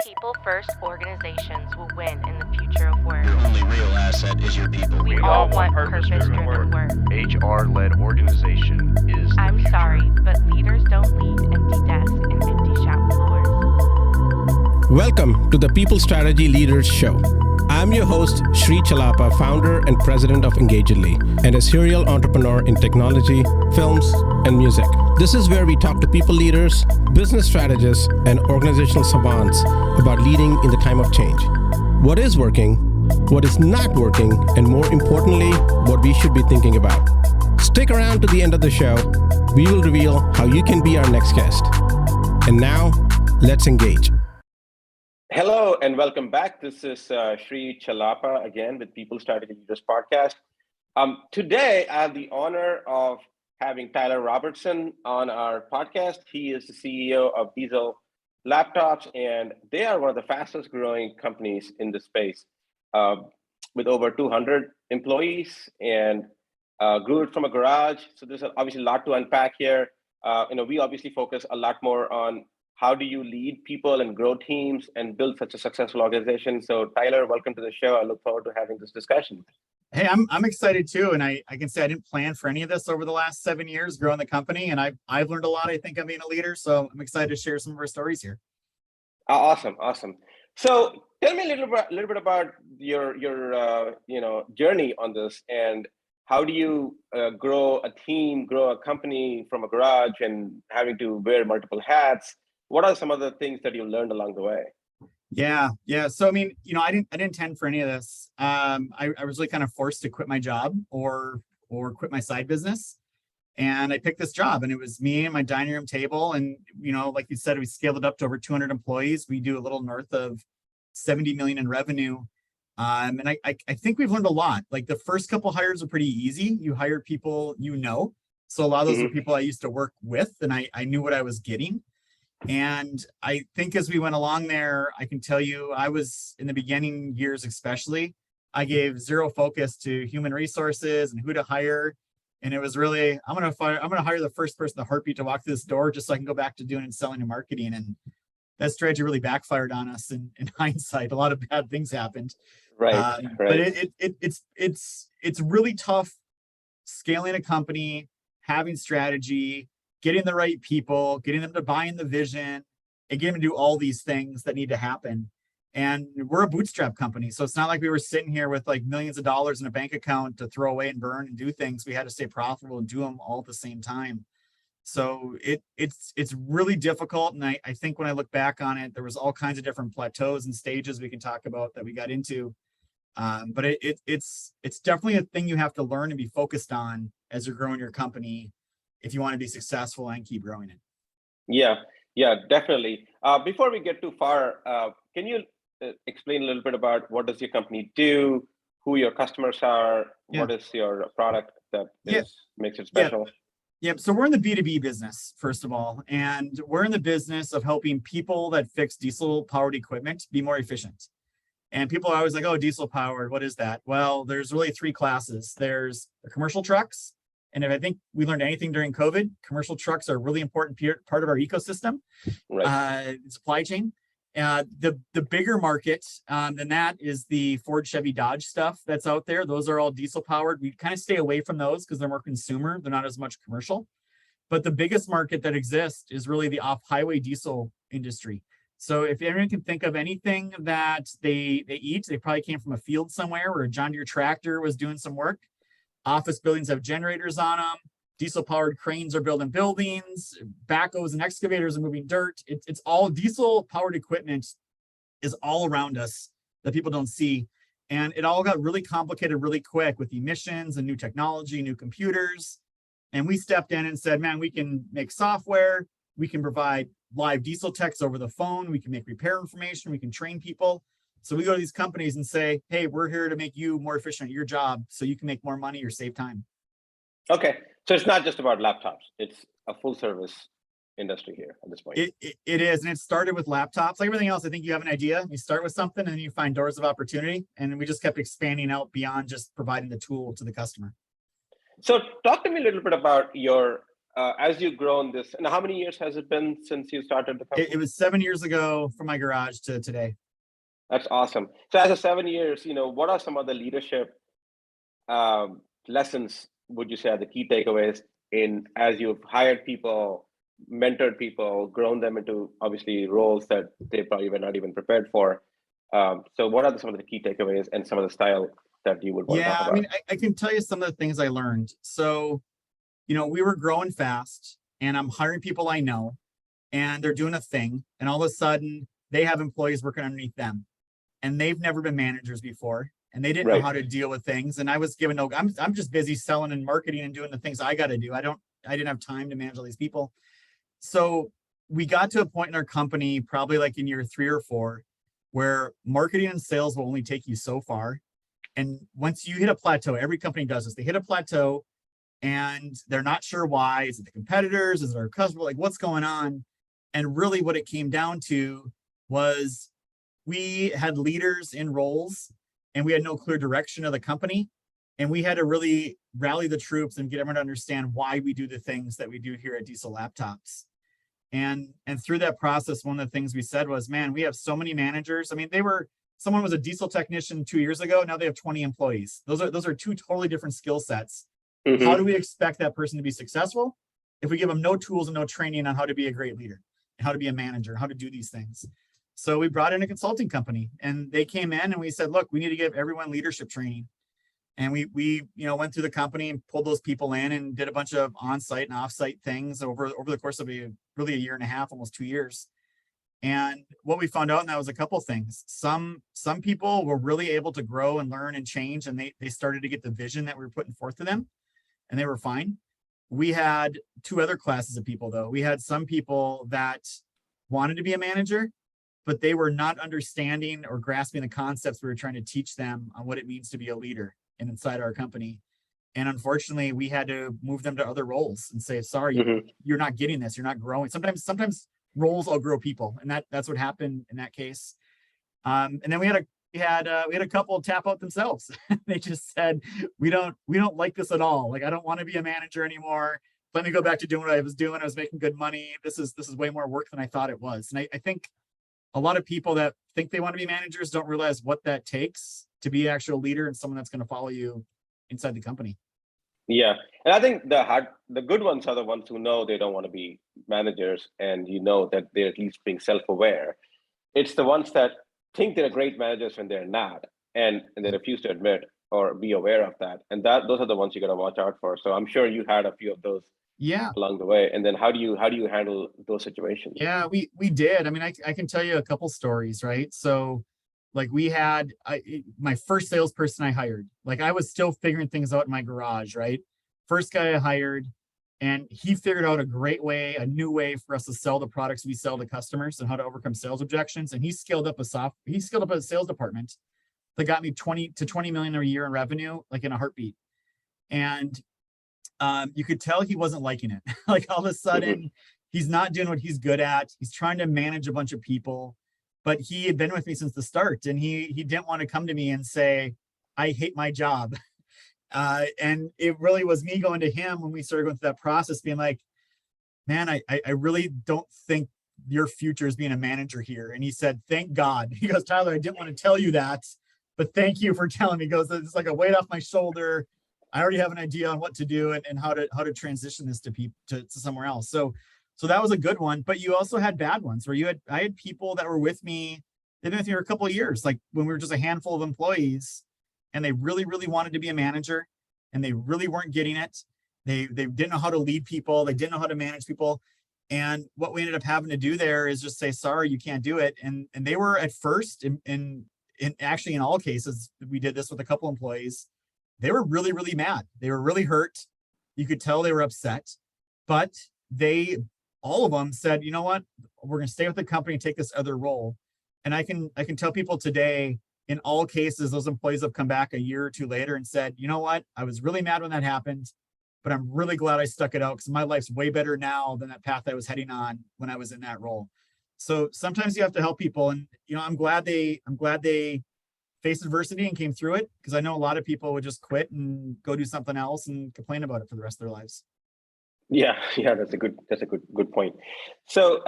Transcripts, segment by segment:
People first organizations will win in the future of work. Your only real asset is your people. We all want purpose-driven work. HR-led organization is the I'm future. sorry, but leaders don't lead empty desks and empty shop floors. Welcome to the People Strategy Leaders Show. I'm your host, Sri Chalapa, founder and president of Engagedly, and a serial entrepreneur in technology, films, and music. This is where we talk to people leaders, business strategists, and organizational savants about leading in the time of change. What is working, what is not working, and more importantly, what we should be thinking about. Stick around to the end of the show. We will reveal how you can be our next guest. And now, let's engage. Hello and welcome back. This is Sri Chalapa again with People Strategy Leaders Podcast. Today, I have the honor of having Tyler Robertson on our podcast. He is the CEO of Diesel Laptops, and they are one of the fastest growing companies in the space with over 200 employees and grew it from a garage. So there's obviously a lot to unpack here. We obviously focus a lot more on how do you lead people and grow teams and build such a successful organization. So Tyler, welcome to the show. I look forward to having this discussion. Hey, I'm excited too. And I can say I didn't plan for any of this over the last 7 years growing the company. And I've learned a lot, I think, of being a leader. So I'm excited to share some of our stories here. Awesome. So tell me a little bit about your journey on this, and how do you grow a team, grow a company from a garage and having to wear multiple hats? What are some of the things that you learned along the way? Yeah. So, I didn't intend for any of this. I was really kind of forced to quit my job or quit my side business. And I picked this job, and it was me and my dining room table. And, like you said, we scaled it up to over 200 employees. We do a little north of 70 million in revenue. And I think we've learned a lot. Like the first couple hires are pretty easy. You hire people, So a lot of those were people I used to work with, and I knew what I was getting. And I think as we went along there, I can tell you, I was in the beginning years, especially, I gave zero focus to human resources and who to hire. And it was really, I'm going to hire the first person, the heartbeat, to walk through this door, just so I can go back to doing selling and marketing. And that strategy really backfired on us. In hindsight, a lot of bad things happened. Right. But it's really tough scaling a company, having strategy, getting the right people, getting them to buy in the vision, and getting them to do all these things that need to happen. And we're a bootstrap company. So it's not like we were sitting here with like millions of dollars in a bank account to throw away and burn and do things. We had to stay profitable and do them all at the same time. So it's really difficult. And I think when I look back on it, there was all kinds of different plateaus and stages we can talk about that we got into. But it's definitely a thing you have to learn and be focused on as you're growing your company if you want to be successful and keep growing it. Yeah, definitely. Before we get too far, can you explain a little bit about what does your company do, who your customers are, what is your product that makes it special? So we're in the B2B business, first of all, and we're in the business of helping people that fix diesel-powered equipment be more efficient. And people are always like, oh, diesel-powered, what is that? Well, there's really three classes. There's the commercial trucks. And if I think we learned anything during COVID, commercial trucks are a really important part of our ecosystem, supply chain. The bigger market than that is the Ford, Chevy, Dodge stuff that's out there. Those are all diesel powered. We kind of stay away from those because they're more consumer. They're not as much commercial. But the biggest market that exists is really the off-highway diesel industry. So if anyone can think of anything that they eat, they probably came from a field somewhere where a John Deere tractor was doing some work. Office buildings have generators on them. Diesel-powered cranes are building buildings. Backhoes and excavators are moving dirt. It's all diesel-powered equipment is all around us that people don't see. And it all got really complicated really quick with emissions and new technology, new computers. And we stepped in and said, man, we can make software. We can provide live diesel techs over the phone. We can make repair information. We can train people. So we go to these companies and say, hey, we're here to make you more efficient at your job so you can make more money or save time. Okay. So it's not just about laptops. It's a full service industry here at this point. It is. And it started with laptops. Like everything else, I think you have an idea. You start with something and then you find doors of opportunity. And we just kept expanding out beyond just providing the tool to the customer. So talk to me a little bit about your as you've grown this, and how many years has it been since you started the company? It was 7 years ago from my garage to today. That's awesome. So as of 7 years, what are some of the leadership lessons would you say are the key takeaways as you've hired people, mentored people, grown them into obviously roles that they probably were not even prepared for? So what are some of the key takeaways and some of the style that you would want to talk about? I mean, I can tell you some of the things I learned. So, we were growing fast and I'm hiring people I know and they're doing a thing. And all of a sudden they have employees working underneath them and they've never been managers before. And they didn't know how to deal with things. And I was given I'm just busy selling and marketing and doing the things I got to do. I didn't have time to manage all these people. So we got to a point in our company, probably like in year 3 or 4, where marketing and sales will only take you so far. And once you hit a plateau, every company does this. They hit a plateau and they're not sure why. Is it the competitors? Is it our customer? Like what's going on? And really what it came down to was we had leaders in roles and we had no clear direction of the company. And we had to really rally the troops and get everyone to understand why we do the things that we do here at Diesel Laptops. And through that process, one of the things we said was, man, we have so many managers. I mean, someone was a diesel technician 2 years ago. Now they have 20 employees. Those are two totally different skill sets. Mm-hmm. How do we expect that person to be successful if we give them no tools and no training on how to be a great leader, how to be a manager, how to do these things? So we brought in a consulting company and they came in and we said, look, we need to give everyone leadership training. And we went through the company and pulled those people in and did a bunch of on-site and off-site things over the course of a year and a half, almost 2 years. And what we found out in that was a couple things. Some people were really able to grow and learn and change, and they started to get the vision that we were putting forth to them, and they were fine. We had 2 other classes of people, though. We had some people that wanted to be a manager, but they were not understanding or grasping the concepts we were trying to teach them on what it means to be a leader inside our company. And unfortunately, we had to move them to other roles and say, sorry, you're not getting this. You're not growing. Sometimes roles outgrow people. And that's what happened in that case. And then we had a couple tap out themselves. They just said, we don't like this at all. Like, I don't want to be a manager anymore. Let me go back to doing what I was doing. I was making good money. This is way more work than I thought it was. And I think a lot of people that think they want to be managers don't realize what that takes to be an actual leader and someone that's going to follow you inside the company. Yeah. And I think the good ones are the ones who know they don't want to be managers and that they're at least being self-aware. It's the ones that think they're great managers when they're not, and they refuse to admit or be aware of that. And those are the ones you got to watch out for. So I'm sure you had a few of those along the way. And then how do you handle those situations? Yeah, we did. I mean, I can tell you a couple stories, right? So like we had my first salesperson I hired, like I was still figuring things out in my garage, right? First guy I hired, and he figured out a new way for us to sell the products we sell to customers and how to overcome sales objections. And he scaled up a sales department that got me 20 million a year in revenue, like in a heartbeat. And you could tell he wasn't liking it. Like all of a sudden, he's not doing what he's good at. He's trying to manage a bunch of people. But he had been with me since the start, and he didn't want to come to me and say, I hate my job. And it really was me going to him when we started going through that process, being like, man, I really don't think your future is being a manager here. And he said, thank God. He goes, Tyler, I didn't want to tell you that, but thank you for telling me. He goes, it's like a weight off my shoulder. I already have an idea on what to do and how to transition this to somewhere else. So that was a good one, but you also had bad ones where I had people that were with me, they've been with me for a couple of years, like when we were just a handful of employees, and they really, really wanted to be a manager and they really weren't getting it. They didn't know how to lead people. They didn't know how to manage people. And what we ended up having to do there is just say, sorry, you can't do it. And they were at first, actually in all cases, we did this with a couple employees. They were really, really mad. They were really hurt. You could tell they were upset, but all of them said, you know what, we're going to stay with the company and take this other role. And I can tell people today, in all cases, those employees have come back a year or 2 later and said, you know what, I was really mad when that happened, but I'm really glad I stuck it out because my life's way better now than that path I was heading on when I was in that role. So sometimes you have to help people. And, I'm glad they faced adversity and came through it, because I know a lot of people would just quit and go do something else and complain about it for the rest of their lives. Yeah, yeah, that's a good point. So,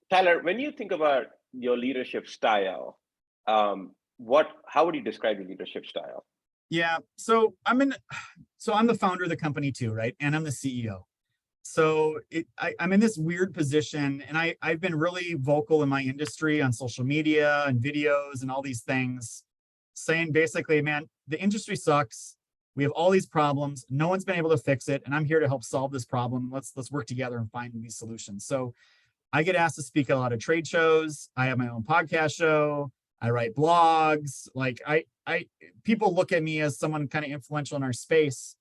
Tyler, when you think about your leadership style, how would you describe your leadership style? Yeah. So I'm the founder of the company too, right? And I'm the CEO. So I'm in this weird position, and I've been really vocal in my industry on social media and videos and all these things, saying basically, man, the industry sucks. We have all these problems. No one's been able to fix it, and I'm here to help solve this problem. Let's work together and find these solutions. So I get asked to speak at a lot of trade shows. I have my own podcast show. I write blogs. Like people look at me as someone kind of influential in our space.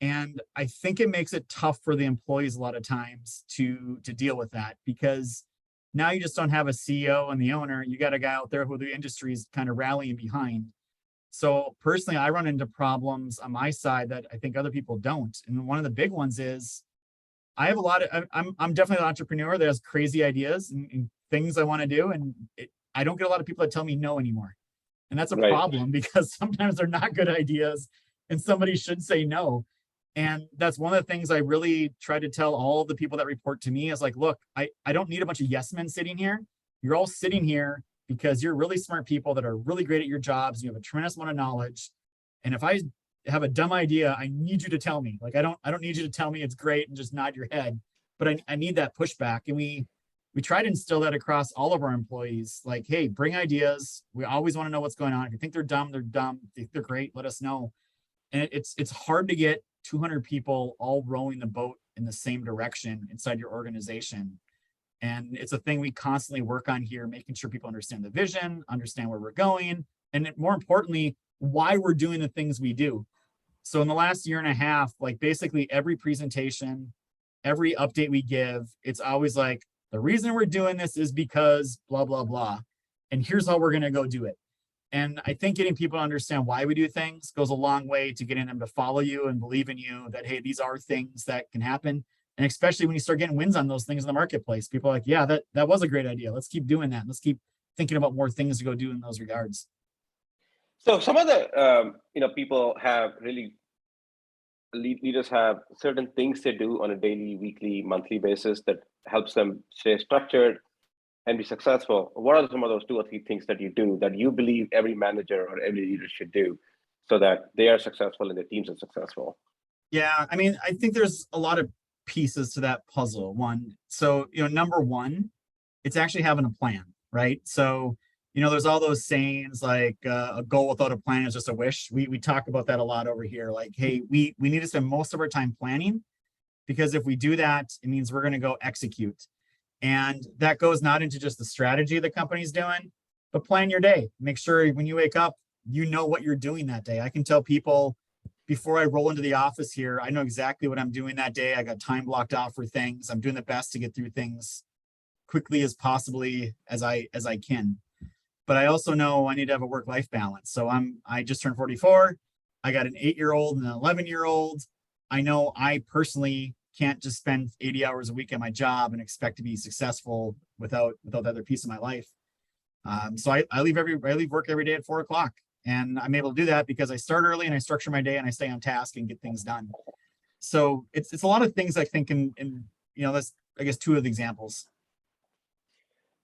And I think it makes it tough for the employees a lot of times to deal with that, because now you just don't have a CEO and the owner. You got a guy out there who the industry is kind of rallying behind. So personally, I run into problems on my side that I think other people don't. And one of the big ones is I have a lot of, I'm definitely an entrepreneur that has crazy ideas and things I want to do. And I don't get a lot of people that tell me no anymore. And that's a Right. problem, because sometimes they're not good ideas and somebody should say no. And that's one of the things I really try to tell all of the people that report to me is like, look, I don't need a bunch of yes men sitting here. You're all sitting here because you're really smart people that are really great at your jobs. You have a tremendous amount of knowledge. And if I have a dumb idea, I need you to tell me. Like, I don't need you to tell me it's great and just nod your head, but I need that pushback. And we try to instill that across all of our employees. Like, hey, bring ideas. We always want to know what's going on. If you think they're dumb, they're dumb. If you think they're great, let us know. And it's hard to get 200 people all rowing the boat in the same direction inside your organization. And it's a thing we constantly work on here, making sure people understand the vision, understand where we're going, and more importantly, why we're doing the things we do. So in the last year and a half, like basically every presentation, every update we give, it's always like, the reason we're doing this is because blah, blah, blah. And here's how we're going to go do it. And I think getting people to understand why we do things goes a long way to getting them to follow you and believe in you that, hey, these are things that can happen. And especially when you start getting wins on those things in the marketplace, people are like, yeah, that was a great idea. Let's keep doing that. Let's keep thinking about more things to go do in those regards. So some of the people have really leaders have certain things they do on a daily, weekly, monthly basis that helps them stay structured and be successful. What are some of those 2 or 3 things that you do that you believe every manager or every leader should do so that they are successful and their teams are successful? Yeah, I mean, I think there's a lot of pieces to that puzzle. So number one, it's actually having a plan, right? So there's all those sayings like a goal without a plan is just a wish. We talk about that a lot over here. Like, hey, we need to spend most of our time planning, because if we do that, it means we're going to go execute. And that goes not into just the strategy the company's doing, but plan your day. Make sure when you wake up, you know what you're doing that day. I can tell people before I roll into the office here, I know exactly what I'm doing that day. I got time blocked out for things. I'm doing the best to get through things quickly as possibly as I can. But I also know I need to have a work-life balance. So I just turned 44. I got an 8-year-old and an 11-year-old. I know I personally can't just spend 80 hours a week at my job and expect to be successful without the other piece of my life. So I leave work every day at 4 o'clock, and I'm able to do that because I start early and I structure my day and I stay on task and get things done. So it's a lot of things, I think, and that's, I guess, 2 of the examples.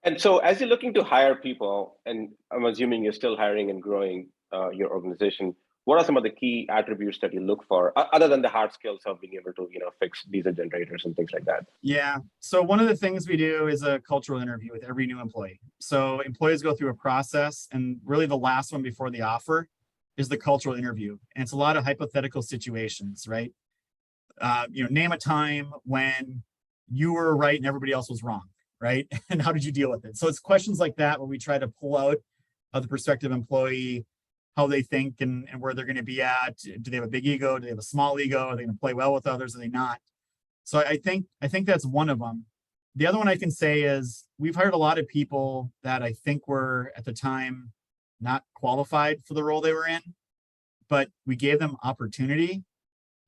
And so as you're looking to hire people, and I'm assuming you're still hiring and growing your organization, what are some of the key attributes that you look for, other than the hard skills of being able to fix diesel generators and things like that? Yeah. So one of the things we do is a cultural interview with every new employee. So employees go through a process, and really the last one before the offer is the cultural interview. And it's a lot of hypothetical situations, right? Name a time when you were right and everybody else was wrong, right? And how did you deal with it? So it's questions like that where we try to pull out of the prospective employee how they think and where they're going to be at. Do they have a big ego? Do they have a small ego? Are they going to play well with others? Are they not? So I think that's one of them. The other one I can say is we've hired a lot of people that I think were at the time not qualified for the role they were in, but we gave them opportunity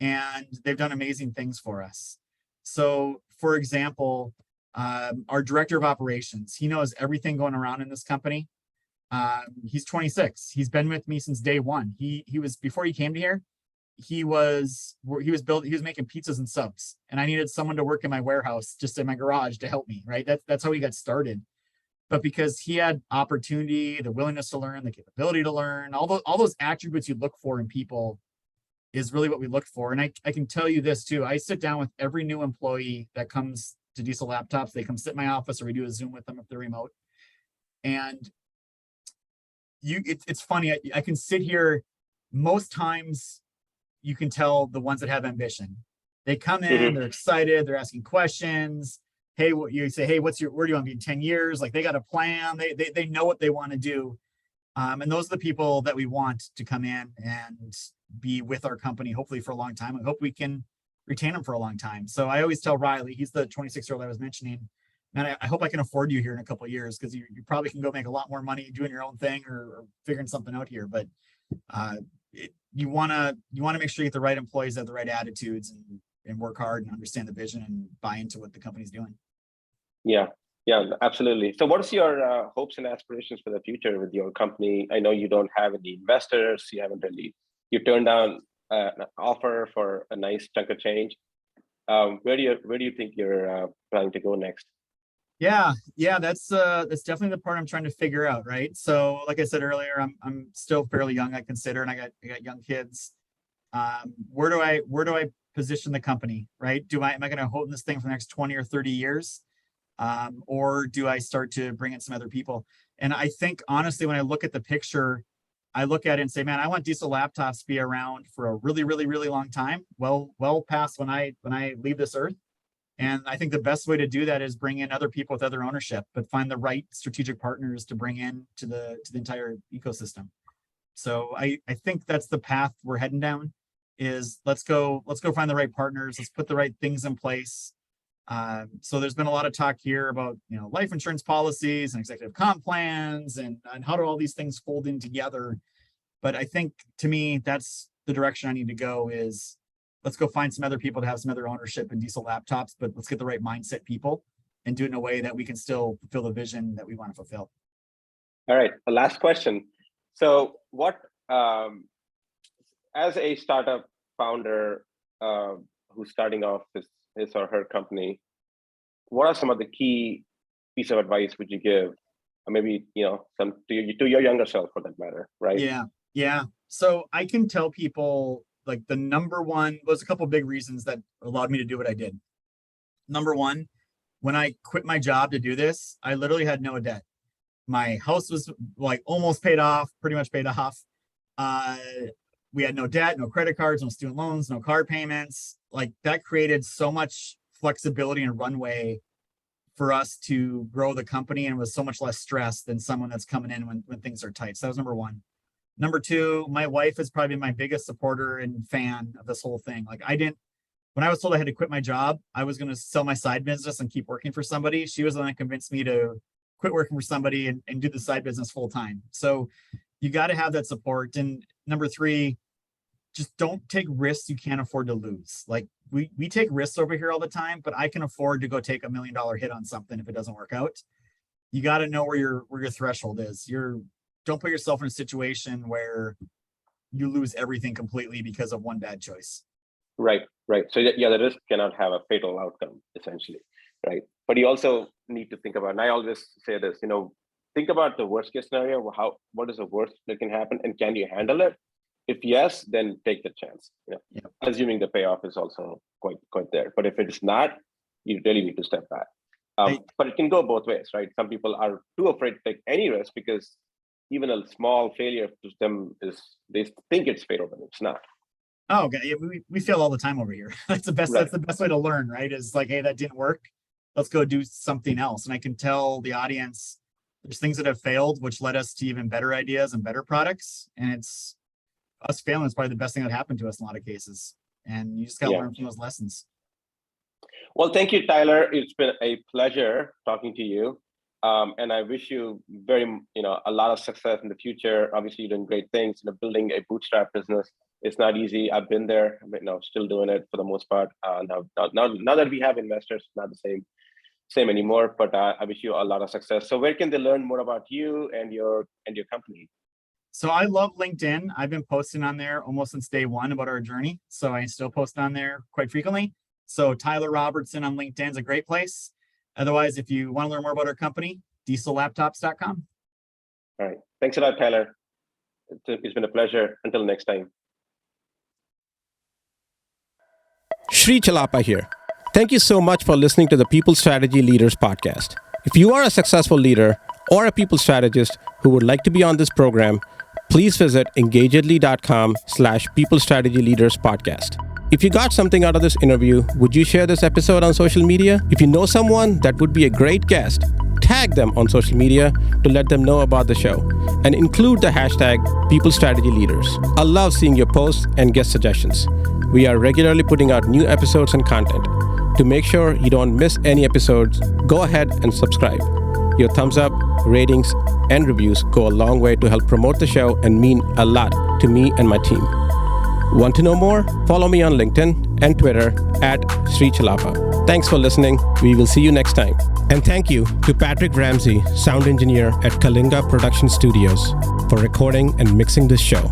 and they've done amazing things for us. So for example, our director of operations, he knows everything going around in this company. He's 26. He's been with me since day one. He was, before he came to here, he was making pizzas and subs, and I needed someone to work in my warehouse, just in my garage, to help me, right? That's how he got started. But because he had opportunity, the willingness to learn, the capability to learn, all those attributes you look for in people is really what we look for. And I can tell you this too. I sit down with every new employee that comes to Diesel Laptops. They come sit in my office, or we do a Zoom with them if they're remote. And it's funny. I can sit here. Most times you can tell the ones that have ambition. They come in, they're excited, they're asking questions. Hey, you say, hey, where do you want to be in 10 years? Like, they got a plan. They know what they want to do. And those are the people that we want to come in and be with our company, hopefully for a long time. I hope we can retain them for a long time. So I always tell Riley, he's the 26-year-old I was mentioning, man, I hope I can afford you here in a couple of years, because you probably can go make a lot more money doing your own thing or figuring something out here. But you want to make sure you get the right employees that have the right attitudes and work hard and understand the vision and buy into what the company's doing. Yeah, absolutely. So what is your hopes and aspirations for the future with your company? I know you don't have any investors. You turned down an offer for a nice chunk of change. Where do you think you're planning to go next? Yeah, that's definitely the part I'm trying to figure out, right? So like I said earlier, I'm still fairly young, I consider, and I got young kids. Where do I position the company, right? Am I going to hold this thing for the next 20 or 30 years? Or do I start to bring in some other people? And I think, honestly, when I look at the picture, I look at it and say, man, I want Diesel Laptops to be around for a really, really, really long time. Well past when I leave this earth. And I think the best way to do that is bring in other people with other ownership, but find the right strategic partners to bring in to the entire ecosystem. So I think that's the path we're heading down, is let's go find the right partners. Let's put the right things in place. So there's been a lot of talk here about, life insurance policies and executive comp plans and how do all these things fold in together. But I think, to me, that's the direction I need to go, is let's go find some other people to have some other ownership in Diesel Laptops, but let's get the right mindset people and do it in a way that we can still fulfill the vision that we want to fulfill. All right, the last question. So what, as a startup founder who's starting off his or her company, what are some of the key piece of advice would you give? Or maybe, some to your younger self, for that matter, right? Yeah. So I can tell people, like, the number one, there's a couple of big reasons that allowed me to do what I did. Number one, when I quit my job to do this, I literally had no debt. My house was like almost paid off, pretty much paid off. We had no debt, no credit cards, no student loans, no car payments. Like, that created so much flexibility and runway for us to grow the company, and was so much less stress than someone that's coming in when things are tight. So that was number one. Number two, my wife has probably been my biggest supporter and fan of this whole thing. Like, when I was told I had to quit my job, I was going to sell my side business and keep working for somebody. She was the one that convinced me to quit working for somebody and do the side business full time. So you got to have that support. And number three, just don't take risks you can't afford to lose. Like, we take risks over here all the time, but I can afford to go take $1 million hit on something if it doesn't work out. You got to know where your threshold is. Don't put yourself in a situation where you lose everything completely because of one bad choice. Right. So yeah, the risk cannot have a fatal outcome, essentially, right? But you also need to think about, and I always say this, think about the worst case scenario. What is the worst that can happen, and can you handle it? If yes, then take the chance. Assuming the payoff is also quite there. But if it's not, you really need to step back. But it can go both ways, right? Some people are too afraid to take any risk because even a small failure to them they think it's fatal, but it's not. Oh, okay. Yeah, we fail all the time over here. That's the best. Right. That's the best way to learn, right? Is like, hey, that didn't work. Let's go do something else. And I can tell the audience there's things that have failed, which led us to even better ideas and better products. And it's us failing is probably the best thing that happened to us in a lot of cases. And you just got to learn from those lessons. Well, thank you, Tyler. It's been a pleasure talking to you. And I wish you a lot of success in the future. Obviously, you're doing great things. Building a bootstrap business, it's not easy. I've been there, but still doing it for the most part. Now that we have investors, not the same anymore. But I wish you a lot of success. So where can they learn more about you and your company? So I love LinkedIn. I've been posting on there almost since day one about our journey. So I still post on there quite frequently. So Tyler Robertson on LinkedIn is a great place. Otherwise, if you want to learn more about our company, diesellaptops.com. All right. Thanks a lot, Tyler. It's been a pleasure. Until next time. Sri Chalapa here. Thank you so much for listening to the People Strategy Leaders podcast. If you are a successful leader or a people strategist who would like to be on this program, please visit engagedly.com/People Strategy Leaders podcast. If you got something out of this interview, would you share this episode on social media? If you know someone that would be a great guest, tag them on social media to let them know about the show and include the hashtag People Strategy Leaders. I love seeing your posts and guest suggestions. We are regularly putting out new episodes and content. To make sure you don't miss any episodes, go ahead and subscribe. Your thumbs up, ratings, and reviews go a long way to help promote the show and mean a lot to me and my team. Want to know more? Follow me on LinkedIn and Twitter @Sri Chalapa. Thanks for listening. We will see you next time. And thank you to Patrick Ramsey, sound engineer at Kalinga Production Studios, for recording and mixing this show.